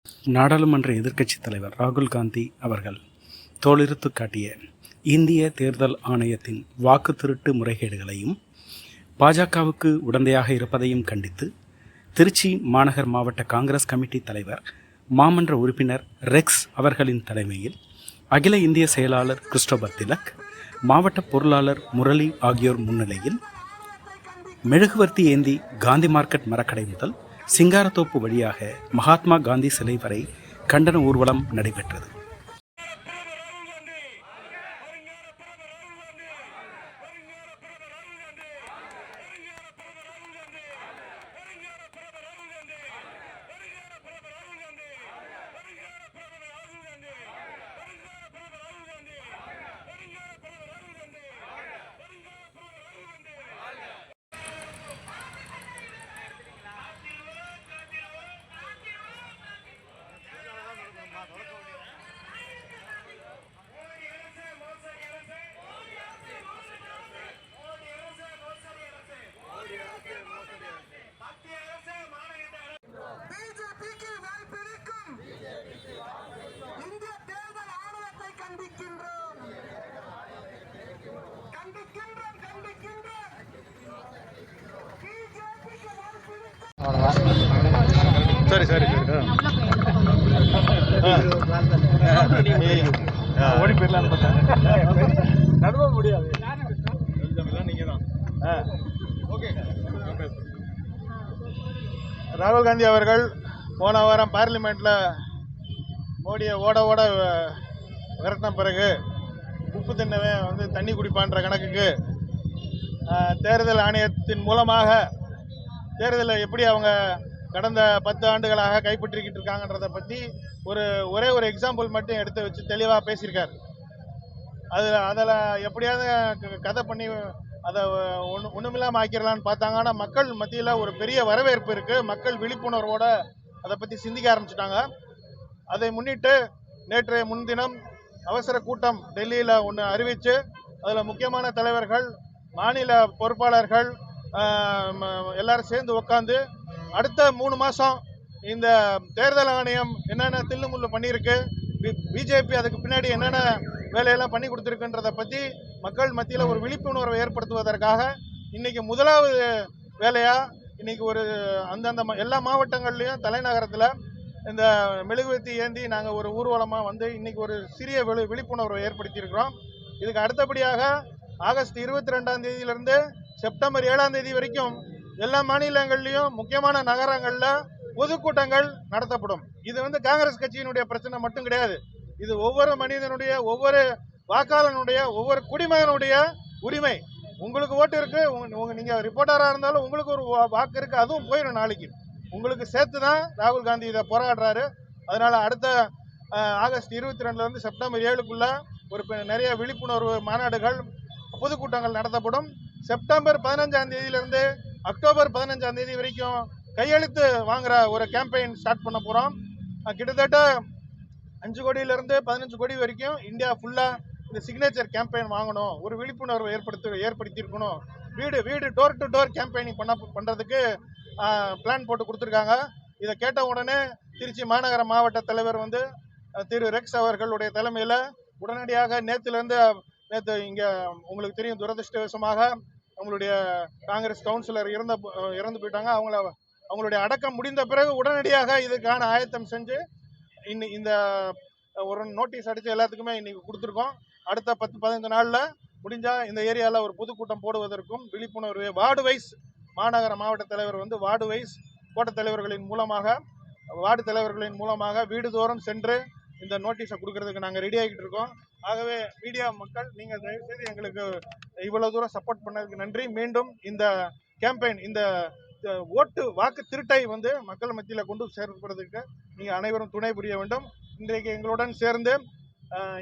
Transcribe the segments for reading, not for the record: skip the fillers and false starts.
நாடாளுமன்ற எதிர்க்கட்சித் தலைவர் ராகுல் காந்தி அவர்கள் தோலுரித்து காட்டிய இந்திய தேர்தல் ஆணையத்தின் வாக்கு திருட்டு முறைகேடுகளையும் பாஜகவுக்கு உடந்தையாக இருப்பதையும் கண்டித்து திருச்சி மாநகர் மாவட்ட காங்கிரஸ் கமிட்டி தலைவர் மாமன்ற உறுப்பினர் ரெக்ஸ் அவர்களின் தலைமையில் அகில இந்திய செயலாளர் கிறிஸ்டோபர் திலக், மாவட்ட பொருளாளர் முரளி ஆகியோர் முன்னிலையில் மெழுகுவர்த்தி ஏந்தி காந்தி மார்க்கெட் மரக்கடை முதல் சிங்காரத்தோப்பு வழியாக மகாத்மா காந்தி சிலை வரை கண்டன ஊர்வலம் நடைபெற்றது. சரி சரி ஓடி போயிடலான்னு நடுவ முடியாது. நீங்க தான் ராகுல் காந்தி அவர்கள் போன வாரம் பார்லிமெண்ட்ல மோடியை ஓட ஓட விரட்டின பிறகு உப்பு தின்னவன் தண்ணி குடிப்பான்ற கணக்குக்கு தேர்தல் ஆணையத்தின் மூலமாக தேர்தலை எப்படி அவங்க கடந்த 10 ஆண்டுகளாக கைப்பற்றிக்கிட்டு இருக்காங்கன்றதை பற்றி ஒரே ஒரு எக்ஸாம்பிள் மட்டும் எடுத்து வச்சு தெளிவாக பேசியிருக்கார். அதில் எப்படியாவது கதை பண்ணி அதை ஒன்றுமில்லாமல் ஆக்கிடலான்னு பார்த்தாங்க. ஆனால் மக்கள் மத்தியில் ஒரு பெரிய வரவேற்பு இருக்குது. மக்கள் விழிப்புணர்வோட அதை பற்றி சிந்திக்க ஆரம்பிச்சிட்டாங்க. அதை முன்னிட்டு நேற்றைய முன்தினம் அவசர கூட்டம் டெல்லியில் ஒன்று அறிவித்து அதில் முக்கியமான தலைவர்கள், மாநில பொறுப்பாளர்கள் எல்லாரும் சேர்ந்து உட்காந்து அடுத்த 3 மாதம் இந்த தேர்தல் ஆணையம் என்னென்ன தில்லுமுள்ளு பண்ணியிருக்கு, பிஜேபி அதுக்கு பின்னாடி என்னென்ன வேலையெல்லாம் பண்ணி கொடுத்துருக்குன்றதை பற்றி மக்கள் மத்தியில் ஒரு விழிப்புணர்வை ஏற்படுத்துவதற்காக இன்னைக்கு முதலாவது வேலையாக இன்னைக்கு அந்தந்த எல்லா மாவட்டங்கள்லையும் தலைநகரத்தில் இந்த மெழுகுவர்த்தி ஏந்தி நாங்கள் ஒரு ஊர்வலமாக இன்னைக்கு ஒரு சிறிய விழிப்புணர்வை ஏற்படுத்தியிருக்கிறோம். இதுக்கு அடுத்தபடியாக ஆகஸ்ட் 22ஆம் தேதியிலிருந்து செப்டம்பர் 7ஆம் தேதி வரைக்கும் எல்லா மாநிலங்கள்லையும் முக்கியமான நகரங்களில் பொதுக்கூட்டங்கள் நடத்தப்படும். இது காங்கிரஸ் கட்சியினுடைய பிரச்சனை மட்டும் கிடையாது. இது ஒவ்வொரு மனிதனுடைய, ஒவ்வொரு வாக்காளனுடைய, ஒவ்வொரு குடிமகனுடைய உரிமை. உங்களுக்கு ஓட்டு இருக்கு, நீங்க ரிப்போர்ட்டராக இருந்தாலும் உங்களுக்கு ஒரு வாக்கு இருக்கு, அதுவும் போயிடும் நாளைக்கு. உங்களுக்கு சேர்த்து தான் ராகுல் காந்தி இதை போராடுறாரு. அதனால அடுத்த ஆகஸ்ட் 22லேருந்து செப்டம்பர் 7க்குள்ள நிறைய விழிப்புணர்வு மாநாடுகள், பொதுக்கூட்டங்கள் நடத்தப்படும். செப்டம்பர் 15ஆம் தேதியிலிருந்து அக்டோபர் 15ஆம் தேதி வரைக்கும் கையெழுத்து வாங்குற ஒரு கேம்பெயின் ஸ்டார்ட் பண்ண போகிறோம். கிட்டத்தட்ட 5 கோடியிலிருந்து 15 கோடி வரைக்கும் இந்தியா ஃபுல்லாக இந்த சிக்னேச்சர் கேம்பெயின் வாங்கணும், ஒரு விழிப்புணர்வை ஏற்படுத்தியிருக்கணும். வீடு டோர் டு டோர் கேம்பெயினிங் பண்ணுறதுக்கு பிளான் போட்டு கொடுத்துருக்காங்க. இதை கேட்ட உடனே திருச்சி மாநகர மாவட்ட தலைவர் திரு ரெக்ஸ் அவர்களுடைய தலைமையில் உடனடியாக நேற்று இங்கே உங்களுக்கு தெரியும், துரதிருஷ்டவசமாக அவங்களுடைய காங்கிரஸ் கவுன்சிலர் இறந்து போயிட்டாங்க. அவங்களுடைய அடக்கம் முடிந்த பிறகு உடனடியாக இதுக்கான ஆயத்தம் செஞ்சு இந்த ஒரு நோட்டீஸ் அடித்து எல்லாத்துக்குமே இன்னைக்கு கொடுத்துருக்கோம். அடுத்த 10-15 நாளில் முடிஞ்சால் இந்த ஏரியாவில் ஒரு பொதுக்கூட்டம் போடுவதற்கும் விழிப்புணர்வு வார்டு வைஸ் மாநகர மாவட்ட தலைவர் வார்டு வைஸ் கோட்ட தலைவர்களின் மூலமாக வீடுதோறும் சென்று இந்த நோட்டீஸை கொடுக்கறதுக்கு நாங்கள் ரெடி ஆகிட்டு இருக்கோம். ஆகவே மீடியா மக்கள், நீங்கள் தயவுசெய்து எங்களுக்கு இவ்வளவு தூரம் சப்போர்ட் பண்ணதுக்கு நன்றி. மீண்டும் இந்த கேம்பெயின், இந்த வாக்கு திருட்டை மக்கள் மத்தியில் கொண்டு சேர்ப்பதற்கு நீங்கள் அனைவரும் துணை புரிய வேண்டும். இன்றைக்கு எங்களுடன் சேர்ந்து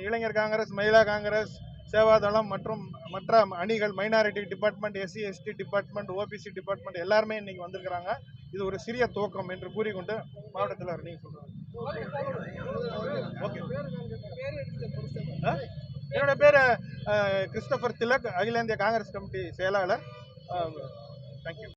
இளைஞர் காங்கிரஸ், மகிழா காங்கிரஸ், சேவாதளம் மற்றும் மற்ற அணிகள், minority department, SC ST department, OBC department எல்லாருமே இன்னைக்கு வந்திருக்கிறாங்க. இது ஒரு சிறிய துவக்கம் என்று கூறிக்கொண்டு மாவட்டத்தில் நீங்க சொல்றாங்க. ஓகே, என்னோட பேர் கிறிஸ்டோபர் திலக், அகில இந்திய காங்கிரஸ் கமிட்டி செயலாளர். தேங்க்யூ.